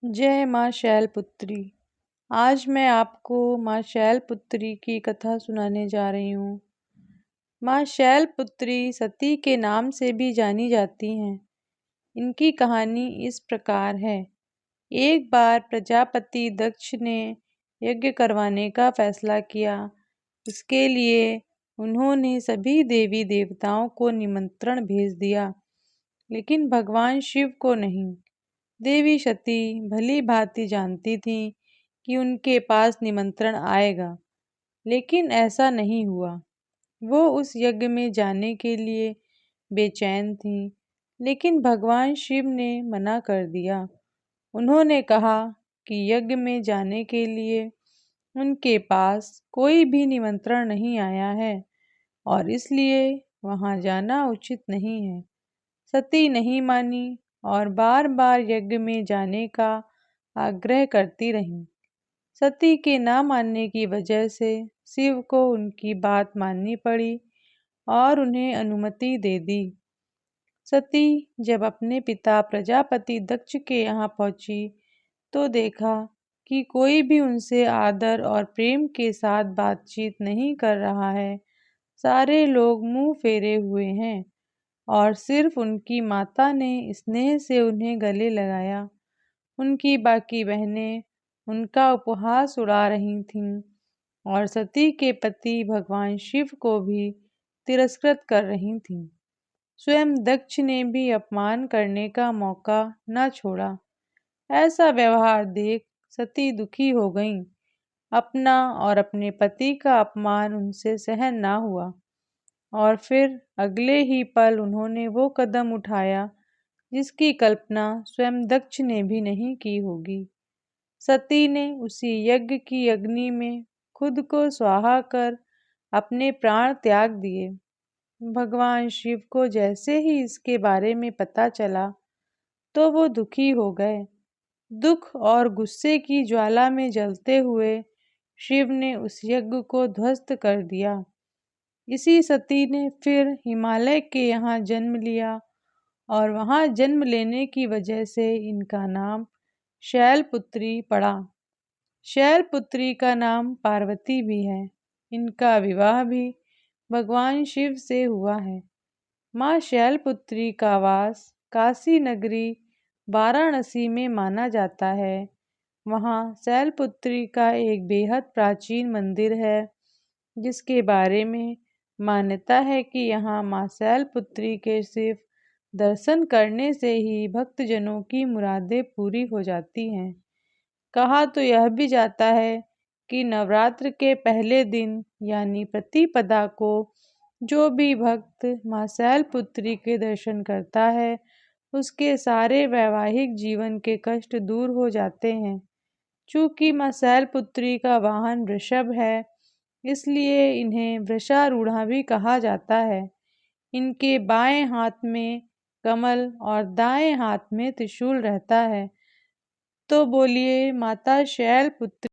जय माँ शैलपुत्री। आज मैं आपको माँ शैलपुत्री की कथा सुनाने जा रही हूँ। माँ शैलपुत्री सती के नाम से भी जानी जाती हैं। इनकी कहानी इस प्रकार है। एक बार प्रजापति दक्ष ने यज्ञ करवाने का फैसला किया। इसके लिए उन्होंने सभी देवी देवताओं को निमंत्रण भेज दिया, लेकिन भगवान शिव को नहीं। देवी सती भली भांति जानती थीं कि उनके पास निमंत्रण आएगा, लेकिन ऐसा नहीं हुआ। वो उस यज्ञ में जाने के लिए बेचैन थीं, लेकिन भगवान शिव ने मना कर दिया। उन्होंने कहा कि यज्ञ में जाने के लिए उनके पास कोई भी निमंत्रण नहीं आया है और इसलिए वहां जाना उचित नहीं है। सती नहीं मानी और बार बार यज्ञ में जाने का आग्रह करती रहीं। सती के ना मानने की वजह से शिव को उनकी बात माननी पड़ी और उन्हें अनुमति दे दी। सती जब अपने पिता प्रजापति दक्ष के यहाँ पहुंची तो देखा कि कोई भी उनसे आदर और प्रेम के साथ बातचीत नहीं कर रहा है। सारे लोग मुंह फेरे हुए हैं और सिर्फ उनकी माता ने स्नेह से उन्हें गले लगाया। उनकी बाकी बहनें उनका उपहास उड़ा रही थीं और सती के पति भगवान शिव को भी तिरस्कृत कर रही थीं। स्वयं दक्ष ने भी अपमान करने का मौका न छोड़ा। ऐसा व्यवहार देख सती दुखी हो गईं। अपना और अपने पति का अपमान उनसे सहन ना हुआ और फिर अगले ही पल उन्होंने वो कदम उठाया जिसकी कल्पना स्वयं दक्ष ने भी नहीं की होगी। सती ने उसी यज्ञ की अग्नि में खुद को स्वाहा कर अपने प्राण त्याग दिए। भगवान शिव को जैसे ही इसके बारे में पता चला तो वो दुखी हो गए। दुख और गुस्से की ज्वाला में जलते हुए शिव ने उस यज्ञ को ध्वस्त कर दिया। इसी सती ने फिर हिमालय के यहाँ जन्म लिया और वहाँ जन्म लेने की वजह से इनका नाम शैलपुत्री पड़ा। शैलपुत्री का नाम पार्वती भी है। इनका विवाह भी भगवान शिव से हुआ है। माँ शैलपुत्री का वास काशी नगरी वाराणसी में माना जाता है। वहाँ शैलपुत्री का एक बेहद प्राचीन मंदिर है, जिसके बारे में मान्यता है कि यहाँ माँ शैलपुत्री के सिर्फ दर्शन करने से ही भक्तजनों की मुरादें पूरी हो जाती हैं। कहा तो यह भी जाता है कि नवरात्र के पहले दिन यानी प्रतिपदा को जो भी भक्त माँ शैलपुत्री के दर्शन करता है, उसके सारे वैवाहिक जीवन के कष्ट दूर हो जाते हैं। चूँकि माँ शैलपुत्री का वाहन वृषभ है, इसलिए इन्हें वृषारूढ़ा भी कहा जाता है। इनके बाएं हाथ में कमल और दाएं हाथ में त्रिशूल रहता है। तो बोलिए माता शैलपुत्री